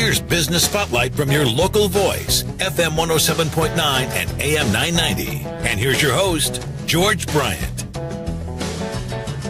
Here's Business Spotlight from your local voice, FM 107.9 and AM 990. And here's your host, George Bryant.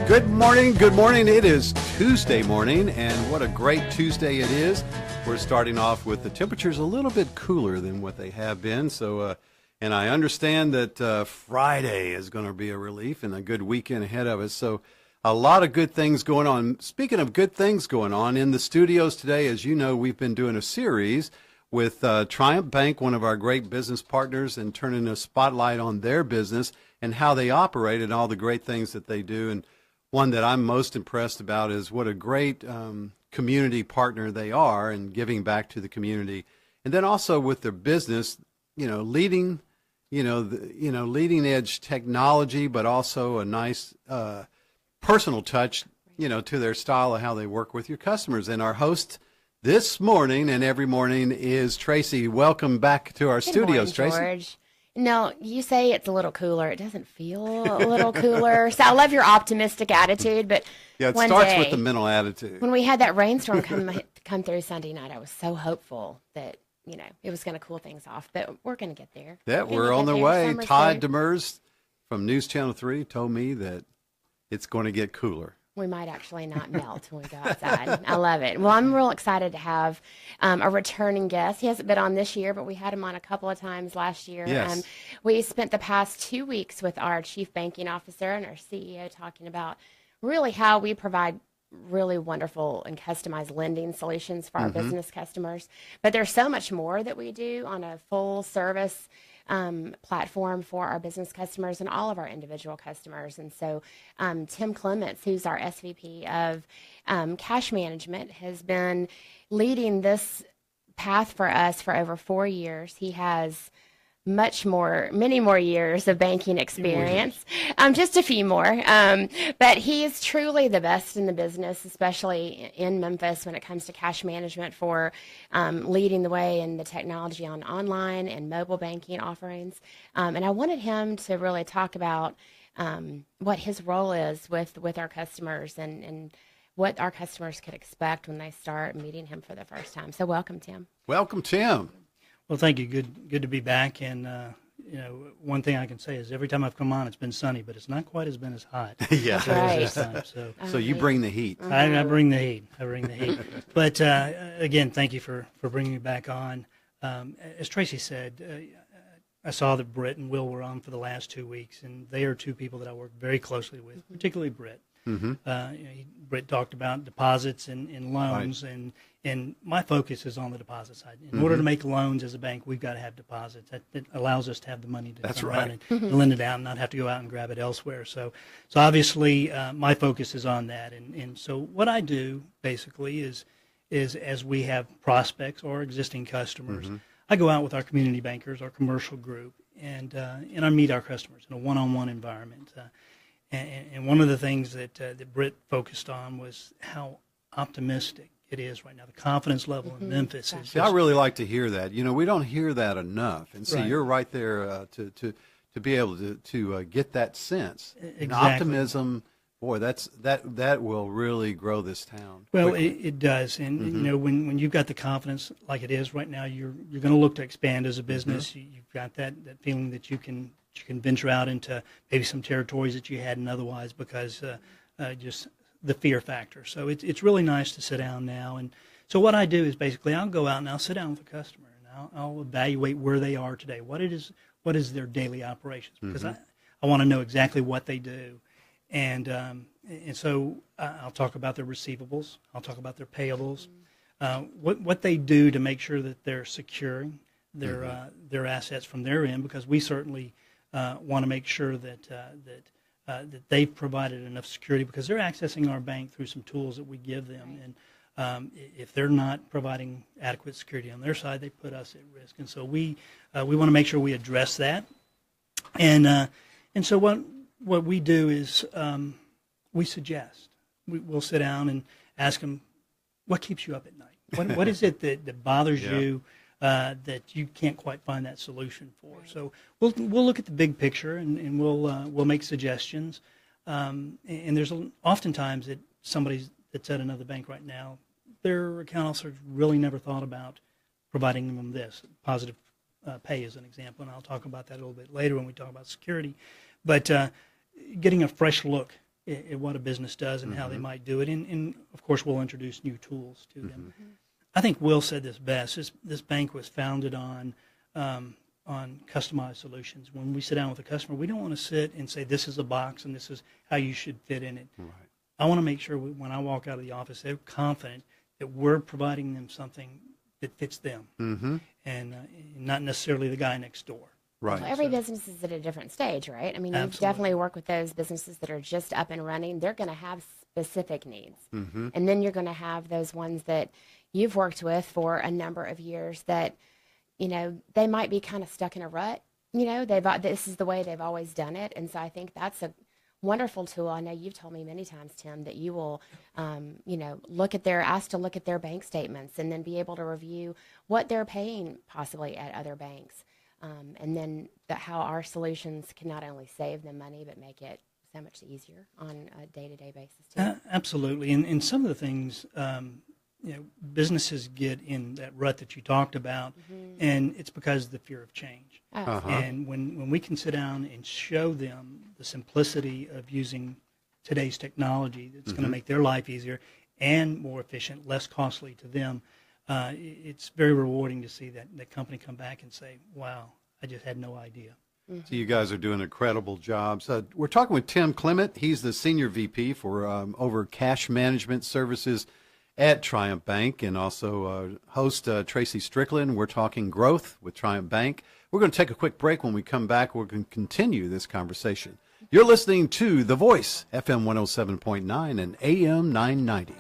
Good morning. Good morning. It is Tuesday morning, and what a great Tuesday it is. We're starting off with the temperatures a little bit cooler than what they have been. So, and I understand that Friday is going to be a relief and a good weekend ahead of us. So a lot of good things going on. Speaking of good things going on, in the studios today, as you know, we've been doing a series with Triumph Bank, one of our great business partners, and turning a spotlight on their business and how they operate and all the great things that they do. And one that I'm most impressed about is what a great community partner they are and giving back to the community. And then also with their business, leading edge technology, but also a nice personal touch, to their style of how they work with your customers. And our host this morning and every morning is Tracy. Welcome back to our studios, morning, Tracy. George. No, you say it's a little cooler. It doesn't feel a little cooler. So I love your optimistic attitude, but yeah, it starts with the mental attitude. When we had that rainstorm come through Sunday night, I was so hopeful that it was going to cool things off. But we're going to get there. Yeah, we're on the way. Todd Demers from News Channel 3 told me that it's going to get cooler. We might actually not melt when we go outside. I love it. Well, I'm real excited to have a returning guest. He hasn't been on this year, but we had him on a couple of times last year. Yes. We spent the past 2 weeks with our Chief Banking Officer and our CEO talking about really how we provide really wonderful and customized lending solutions for our business customers. But there's so much more that we do on a full service platform for our business customers and all of our individual customers. And so Tim Clements, who's our SVP of cash management, has been leading this path for us for over 4 years. He has many more years of banking experience, just a few more. But he is truly the best in the business, especially in Memphis when it comes to cash management for leading the way in the technology on online and mobile banking offerings. And I wanted him to really talk about what his role is with our customers and what our customers could expect when they start meeting him for the first time. So welcome, Tim. Welcome, Tim. Well, thank you. Good to be back. And, one thing I can say is every time I've come on, it's been sunny, but it's not quite been as hot. Yeah. Right. This time. So you bring the heat. I bring the heat. But, again, thank you for bringing me back on. As Tracy said, I saw that Britt and Will were on for the last 2 weeks, and they are two people that I work very closely with, particularly Britt. Britt talked about deposits and loans, right. And my focus is on the deposit side. In order to make loans as a bank, we've got to have deposits. That allows us to have the money to come around and lend it out and not have to go out and grab it elsewhere. So obviously my focus is on that. And so what I do basically is as we have prospects or existing customers, I go out with our community bankers, our commercial group, and I meet our customers in a one-on-one environment. And one of the things that Britt focused on was how optimistic it is right now. The confidence level in Memphis is. See, I really like to hear that. We don't hear that enough. And so you're right there to be able to get that sense. Exactly. And optimism, boy, that will really grow this town. Well, it does. And when you've got the confidence like it is right now, you're going to look to expand as a business. You've got that feeling that you can venture out into maybe some territories that you hadn't otherwise because just the fear factor. So it's really nice to sit down now. And so what I do is basically I'll go out and I'll sit down with a customer and I'll evaluate where they are today. What is their daily operations? Because I want to know exactly what they do. And so I'll talk about their receivables. I'll talk about their payables. What they do to make sure that they're securing their assets from their end, because we certainly want to make sure that they've provided enough security because they're accessing our bank through some tools that we give them. And if they're not providing adequate security on their side, they put us at risk. And so we want to make sure we address that. And so what we do is we suggest. We'll sit down and ask them, what keeps you up at night? What is it that bothers you that you can't quite find that solution for? So we'll look at the big picture and we'll make suggestions. And there's oftentimes that somebody that's at another bank right now their account officers really never thought about providing them this. Positive pay is an example, and I'll talk about that a little bit later when we talk about security. But getting a fresh look at what a business does and how they might do it, and of course we'll introduce new tools to them. I think Will said this best. This bank was founded on customized solutions. When we sit down with a customer, we don't want to sit and say this is a box and this is how you should fit in it. Right. I want to make sure when I walk out of the office, they're confident that we're providing them something that fits them, and not necessarily the guy next door. Right. Well, every business is at a different stage, right? I mean, you definitely work with those businesses that are just up and running. They're going to have specific needs. And then you're going to have those ones that you've worked with for a number of years that, you know, they might be kind of stuck in a rut. You know, this is the way they've always done it. And so I think that's a wonderful tool. I know you've told me many times, Tim, that you will, you know, ask to look at their bank statements and then be able to review what they're paying possibly at other banks. And then how our solutions can not only save them money, but make it so much easier on a day-to-day basis, too. Absolutely. And some of the things, you know, businesses get in that rut that you talked about, and it's because of the fear of change. And when we can sit down and show them the simplicity of using today's technology that's going to make their life easier and more efficient, less costly to them, it's very rewarding to see that company come back and say, wow, I just had no idea. So you guys are doing incredible jobs. We're talking with Tim Clement. He's the Senior VP for over cash management services at Triumph Bank, and also host Tracy Strickland. We're talking growth with Triumph Bank. We're going to take a quick break. When we come back, we're going to continue this conversation. You're listening to The Voice, FM 107.9 and AM 990.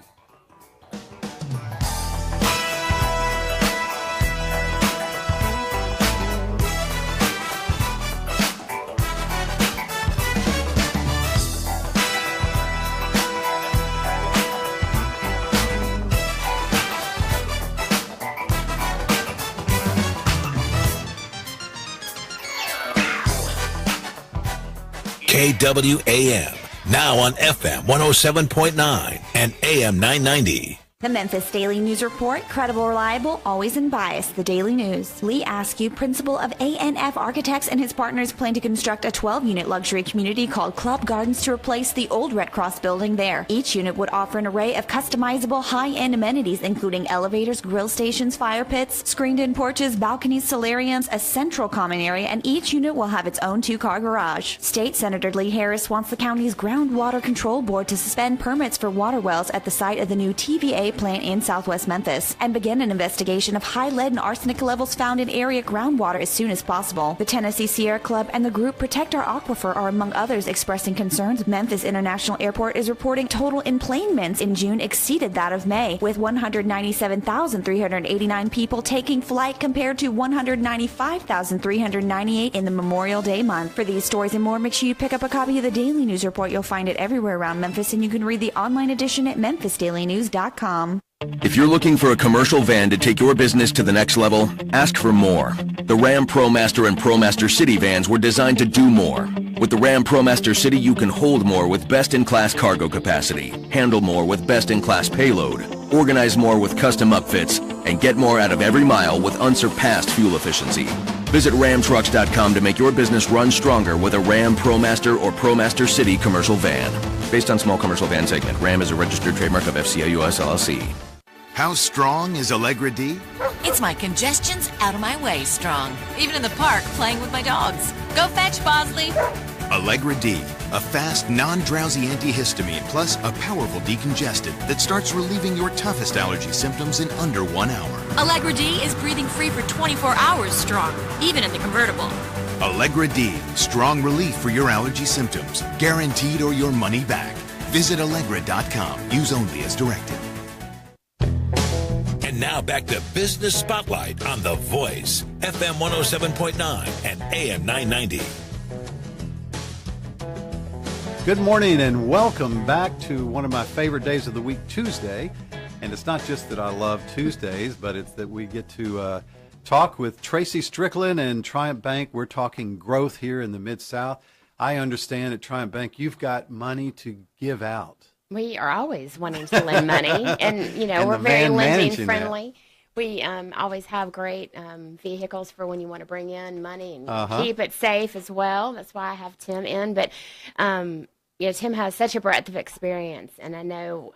KWAM, now on FM 107.9 and AM 990. The Memphis Daily News Report, credible, reliable, always unbiased. The Daily News. Lee Askew, principal of ANF Architects, and his partners plan to construct a 12-unit luxury community called Club Gardens to replace the old Red Cross building there. Each unit would offer an array of customizable high-end amenities, including elevators, grill stations, fire pits, screened-in porches, balconies, solariums, a central common area, and each unit will have its own 2-car garage. State Senator Lee Harris wants the county's Groundwater Control Board to suspend permits for water wells at the site of the new TVA plant in southwest Memphis and begin an investigation of high lead and arsenic levels found in area groundwater as soon as possible. The Tennessee Sierra Club and the group Protect Our Aquifer are among others expressing concerns. Memphis International Airport is reporting total enplanements in June exceeded that of May, with 197,389 people taking flight compared to 195,398 in the Memorial Day month. For these stories and more, make sure you pick up a copy of the Daily News Report. You'll find it everywhere around Memphis, and you can read the online edition at memphisdailynews.com. If you're looking for a commercial van to take your business to the next level, ask for more. The Ram ProMaster and ProMaster City vans were designed to do more. With the Ram ProMaster City, you can hold more with best-in-class cargo capacity, handle more with best-in-class payload, organize more with custom upfits, and get more out of every mile with unsurpassed fuel efficiency. Visit ramtrucks.com to make your business run stronger with a Ram ProMaster or ProMaster City commercial van. Based on small commercial van segment, Ram is a registered trademark of FCA US LLC. How strong is Allegra D? It's my congestion's out of my way strong. Even in the park, playing with my dogs. Go fetch, Bosley. Allegra D, a fast, non-drowsy antihistamine plus a powerful decongestant that starts relieving your toughest allergy symptoms in under 1 hour. Allegra D is breathing free for 24 hours strong, even in the convertible. Allegra D, strong relief for your allergy symptoms, guaranteed or your money back. Visit Allegra.com. Use only as directed. And now back to Business Spotlight on The Voice, FM 107.9 and AM 990. Good morning and welcome back to one of my favorite days of the week, Tuesday. And it's not just that I love Tuesdays, but it's that we get to talk with Tracy Strickland and Triumph Bank. We're talking growth here in the Mid-South. I understand at Triumph Bank you've got money to give out. We are always wanting to lend money, and And we're the very van lending managing that. friendly. We always have great vehicles for when you want to bring in money and keep it safe as well. That's why I have Tim in. But Tim has such a breadth of experience, and I know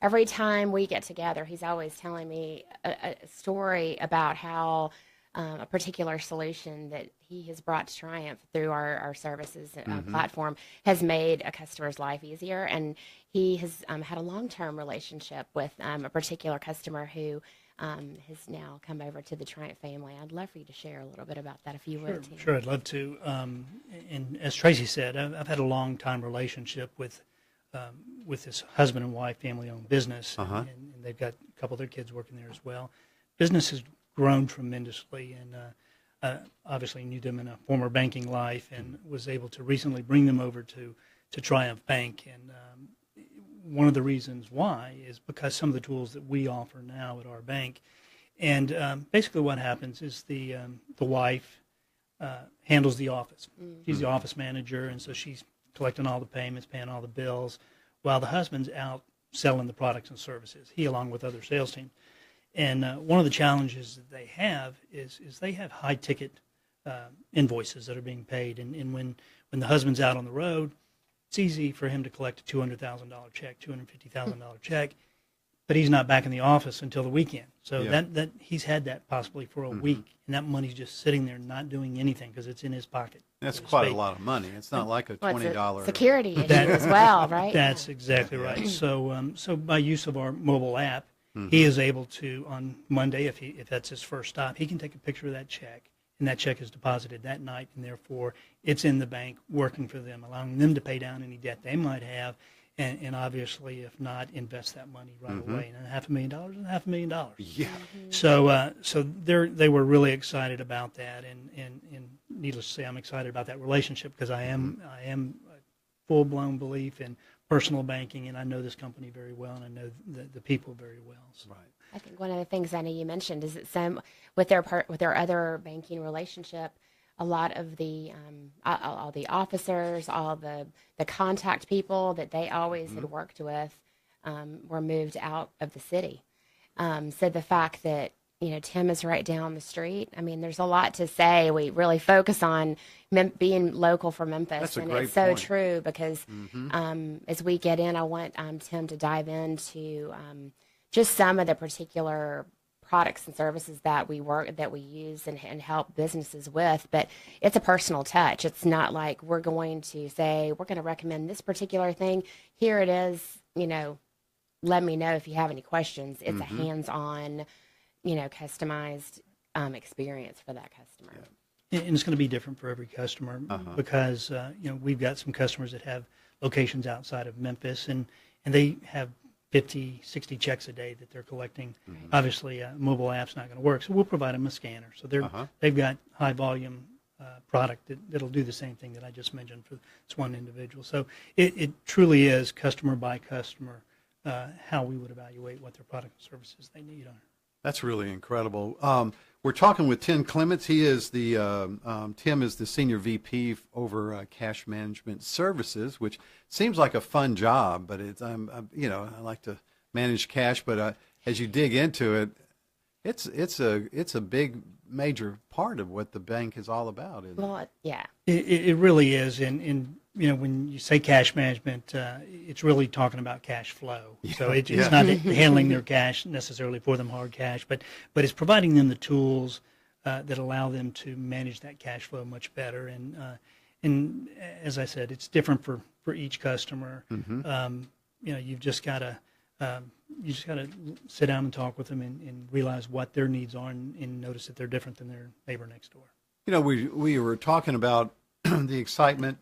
every time we get together, he's always telling me a story about how a particular solution that he has brought to Triumph through our services platform has made a customer's life easier. And he has had a long-term relationship with a particular customer who has now come over to the Triumph family. I'd love for you to share a little bit about that if you would, Tim. Sure, I'd love to. And as Tracy said, I've had a long-time relationship with this husband and wife family-owned business, and they've got a couple of their kids working there as well. Business has grown tremendously, and obviously knew them in a former banking life, and was able to recently bring them over to Triumph Bank. And one of the reasons why is because some of the tools that we offer now at our bank. And basically what happens is the wife handles the office. She's the office manager, and so she's collecting all the payments, paying all the bills, while the husband's out selling the products and services, he along with other sales teams. And one of the challenges that they have is they have high-ticket invoices that are being paid. And when the husband's out on the road, it's easy for him to collect a $200,000 check, $250,000 check, but he's not back in the office until the weekend. So that he's had that possibly for a week, and that money's just sitting there not doing anything because it's in his pocket. That's quite a lot of money. It's not like a $20 it's a security issue as well, right? That's exactly right. So by use of our mobile app, he is able to, on Monday, if that's his first stop, he can take a picture of that check, and that check is deposited that night, and therefore it's in the bank working for them, allowing them to pay down any debt they might have, and obviously, if not, invest that money right away. And $500,000 is $500,000. Yeah. So they were really excited about that, and needless to say, I'm excited about that relationship because I am a full-blown belief in personal banking, and I know this company very well, and I know the people very well. So. Right. I think one of the things I know you mentioned is that with their other banking relationship, a lot of the all the officers, all the contact people that they always had worked with were moved out of the city. So the fact that Tim is right down the street. I mean, there's a lot to say. We really focus on being local for Memphis, That's a and great it's so point. true because as we get in, I want Tim to dive into just some of the particular products and services that we use and help businesses with. But it's a personal touch. It's not like we're going to say we're going to recommend this particular thing. Here it is. Let me know if you have any questions. It's a hands-on, customized experience for that customer. Yeah. And it's going to be different for every customer because, we've got some customers that have locations outside of Memphis, and they have 50, 60 checks a day that they're collecting. Obviously, a mobile app's not going to work, so we'll provide them a scanner. So they've got high-volume product that'll do the same thing that I just mentioned for this one individual. So it truly is customer by customer how we would evaluate what their product and services they need are. That's really incredible. We're talking with Tim Clements. He is Tim is the Senior VP over Cash Management Services, which seems like a fun job, but it's I like to manage cash, but as you dig into it, it's a big major part of what the bank is all about. Isn't it? Yeah. It really is, and when you say cash management, it's really talking about cash flow. Yeah, so it's not handling their cash necessarily for them, hard cash, but it's providing them the tools that allow them to manage that cash flow much better. And as I said, it's different for each customer. You've just got to sit down and talk with them and realize what their needs are and notice that they're different than their neighbor next door. We were talking about the excitement.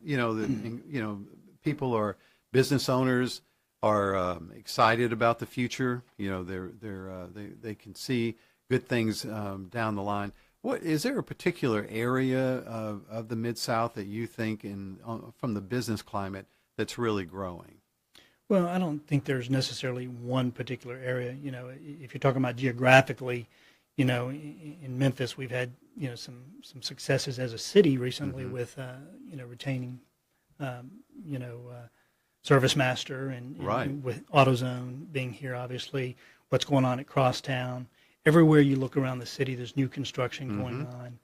People business owners are excited about the future. They can see good things down the line. What is there a particular area of the Mid-South that you think from the business climate that's really growing? Well, I don't think there's necessarily one particular area. If you're talking about geographically, in Memphis, we've had some successes as a city recently with retaining Service Master and Right. with AutoZone being here, obviously, what's going on at Crosstown. Everywhere you look around the city, there's new construction going on.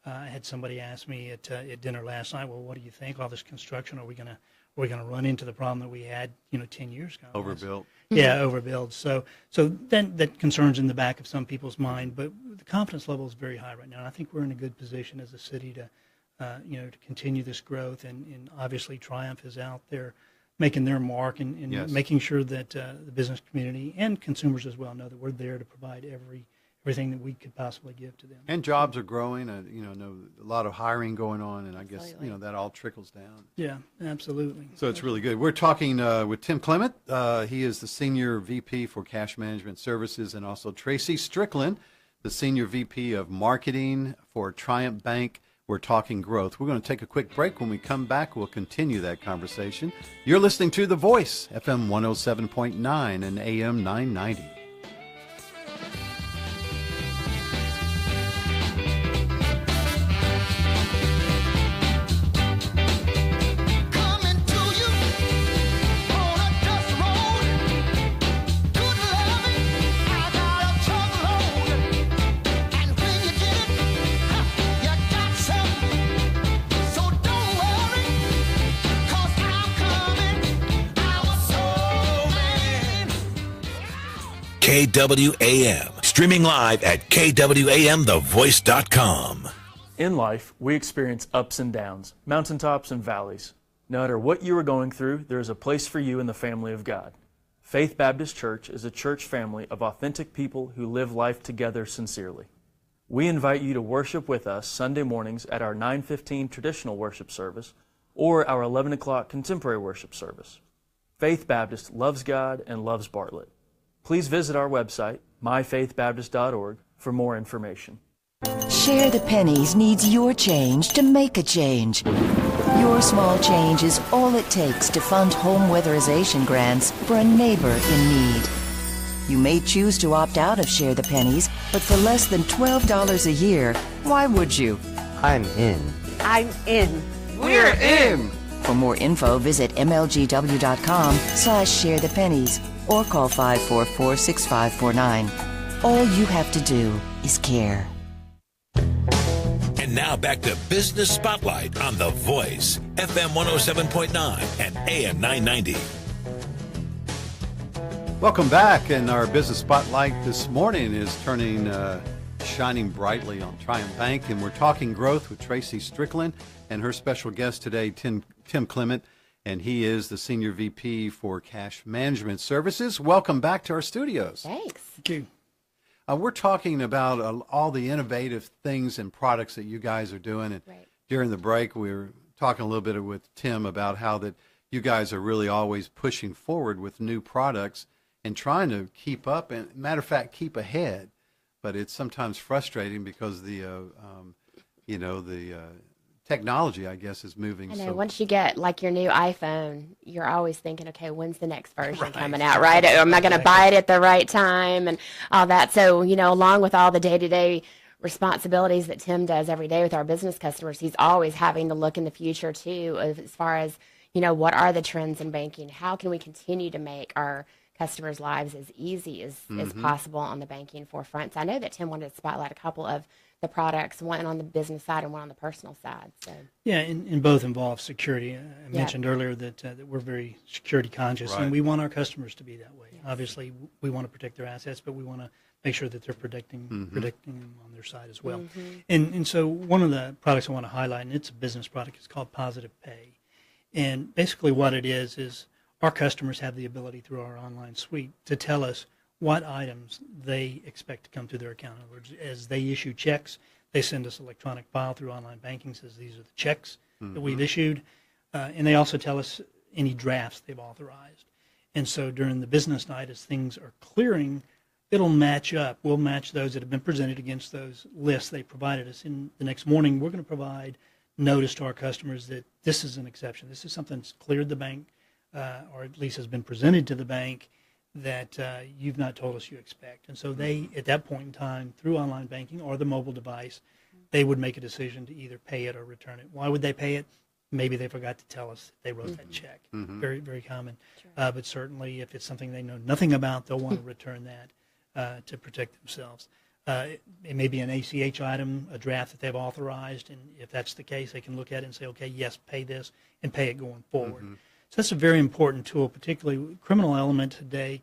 I had somebody ask me at dinner last night, well, what do you think, all this construction? Are we going to run into the problem that we had, 10 years ago? Overbuilt. Yeah, overbuild. So then that concern's in the back of some people's mind, but the confidence level is very high right now. And I think we're in a good position as a city to, to continue this growth. And obviously Triumph is out there making their mark and Yes. making sure that the business community and consumers as well know that we're there to provide everything that we could possibly give to them. And jobs are growing. Know a lot of hiring going on, and I guess Absolutely. that all trickles down. Yeah, absolutely. So it's really good. We're talking with Tim Clement. He is the Senior VP for Cash Management Services, and also Tracy Strickland, the Senior VP of Marketing for Triumph Bank. We're talking growth. We're going to take a quick break. When we come back, we'll continue that conversation. You're listening to The Voice, FM 107.9 and AM 990. KWAM, streaming live at KWAMTheVoice.com. In life, we experience ups and downs, mountaintops and valleys. No matter what you are going through, there is a place for you in the family of God. Faith Baptist Church is a church family of authentic people who live life together sincerely. We invite you to worship with us Sunday mornings at our 9:15 traditional worship service or our 11 o'clock contemporary worship service. Faith Baptist loves God and loves Bartlett. Please visit our website, myfaithbaptist.org, for more information. Share the Pennies needs your change to make a change. Your small change is all it takes to fund home weatherization grants for a neighbor in need. You may choose to opt out of Share the Pennies, but for less than $12 a year, why would you? I'm in. I'm in. We're in. For more info, visit mlgw.com/sharethepennies or call 544-6549. All you have to do is care. And now back to Business Spotlight on The Voice, FM 107.9 and AM 990. Welcome back, and our Business Spotlight this morning is shining brightly on Triumph Bank, and we're talking growth with Tracy Strickland and her special guest today, Tim Clement, and he is the Senior VP for Cash Management Services. Welcome back to our studios. Thanks. Thank you. We're talking about all the innovative things and products that you guys are doing, and during the break we were talking a little bit with Tim about how that you guys are really always pushing forward with new products and trying to keep up, and matter of fact, keep ahead. But it's sometimes frustrating because the technology, I guess, is moving. I know. So Once you get like your new iPhone, you're always thinking, okay, when's the next version coming out, right? Or am I going to buy it at the right time and all that? So, along with all the day-to-day responsibilities that Tim does every day with our business customers, he's always having to look in the future too, as far as, what are the trends in banking? How can we continue to make our customers' lives as easy as possible on the banking forefront? So I know that Tim wanted to spotlight a couple of the products, one on the business side and one on the personal side. So yeah, and both involve security. I mentioned earlier that we're very security conscious, and we want our customers to be that way. Yes. Obviously, we want to protect their assets, but we want to make sure that they're protecting them on their side as well. And so one of the products I want to highlight, and it's a business product, it's called Positive Pay. And basically what it is our customers have the ability through our online suite to tell us what items they expect to come through their account. In other words, as they issue checks, they send us an electronic file through online banking, says these are the checks that we've issued, and they also tell us any drafts they've authorized. And so during the business night, as things are clearing, it'll match up. We'll match those that have been presented against those lists they provided us. In the next morning, we're going to provide notice to our customers that this is an exception. This is something that's cleared the bank, or at least has been presented to the bank, that you've not told us you expect. And so they, at that point in time, through online banking or the mobile device, they would make a decision to either pay it or return it. Why would they pay it? maybe they forgot to tell us they wrote that check. Very, very common. But certainly if it's something they know nothing about, they'll want to return that to protect themselves. It may be an ACH item, a draft that they've authorized, and if that's the case, they can look at it and say, okay, yes, pay this, and pay it going forward. So that's a very important tool. Particularly, criminal element today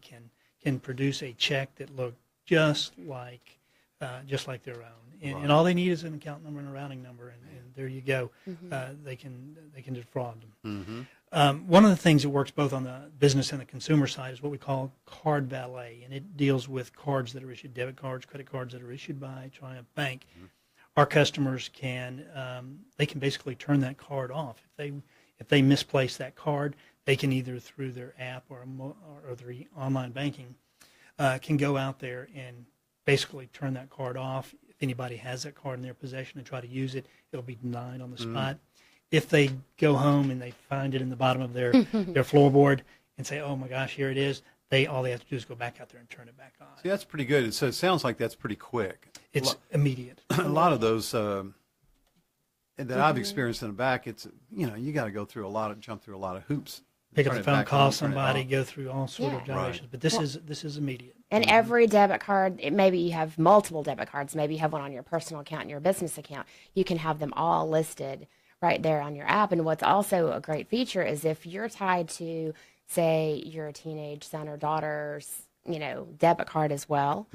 can produce a check that looks just like their own, and all they need is an account number and a routing number, and there you go. They can defraud them. One of the things that works both on the business and the consumer side is what we call card valet, and it deals with cards that are issued, debit cards, credit cards that are issued by Triumph Bank. Our customers can basically turn that card off. If they misplace that card, they can either through their app or their online banking can go out there and basically turn that card off. If anybody has that card in their possession and try to use it, it'll be denied on the spot. If they go home and they find it in the bottom of their floorboard and say, "Oh my gosh, here it is," all they have to do is go back out there and turn it back on. See, that's pretty good. So it sounds like that's pretty quick. It's immediate. A lot of those that I've experienced in the back, it's you got to jump through a lot of hoops. Pick up the phone, call somebody, go through all sort of gyrations. But this is immediate. And every debit card, maybe you have multiple debit cards. Maybe you have one on your personal account and your business account. You can have them all listed right there on your app. And what's also a great feature is if you're tied to, say, your teenage son or daughter's, debit card as well,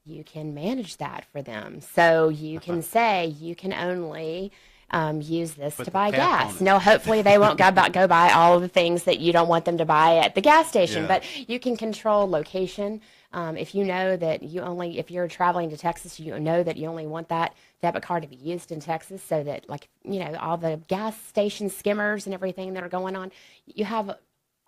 you can manage that for them. So you can say you can only use this to buy gas. No, hopefully they won't go buy all of the things that you don't want them to buy at the gas station, but you can control location. If you know that if you're traveling to Texas, you know that you only want that debit card to be used in Texas, so that all the gas station skimmers and everything that are going on, you have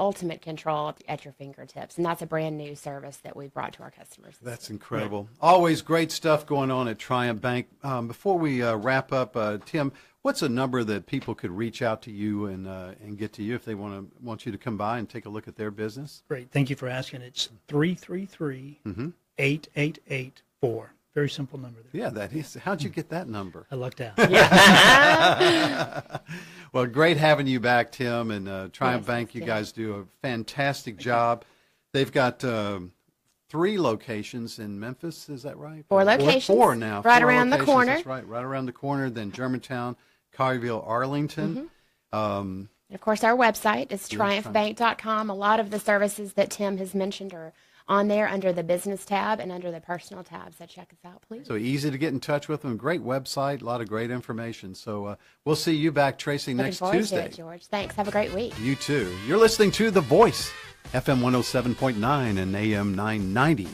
ultimate control at your fingertips, and that's a brand new service that we brought to our customers. That's incredible. Always great stuff going on at Triumph Bank. Before we wrap up, Tim, what's a number that people could reach out to you and get to you if they want you to come by and take a look at their business? Great. Thank you for asking. It's 333-8884. Very simple number there. Yeah, that is. How'd you get that number? I lucked out. Well, great having you back, Tim, and Triumph Bank. You guys do a fantastic job. They've got 3 locations in Memphis. Is that right? 4 locations. 4 now. Right 4 around the corner. That's right around the corner. Then Germantown, Collierville, Arlington. And of course, our website is triumphbank.com. A lot of the services that Tim has mentioned are on there under the business tab and under the personal tab. So check us out, please. So easy to get in touch with them. Great website, a lot of great information. So we'll see you back, Tracy, next Tuesday. Looking forward to it, George. Thanks. Have a great week. You too. You're listening to The Voice, FM 107.9 and AM 990.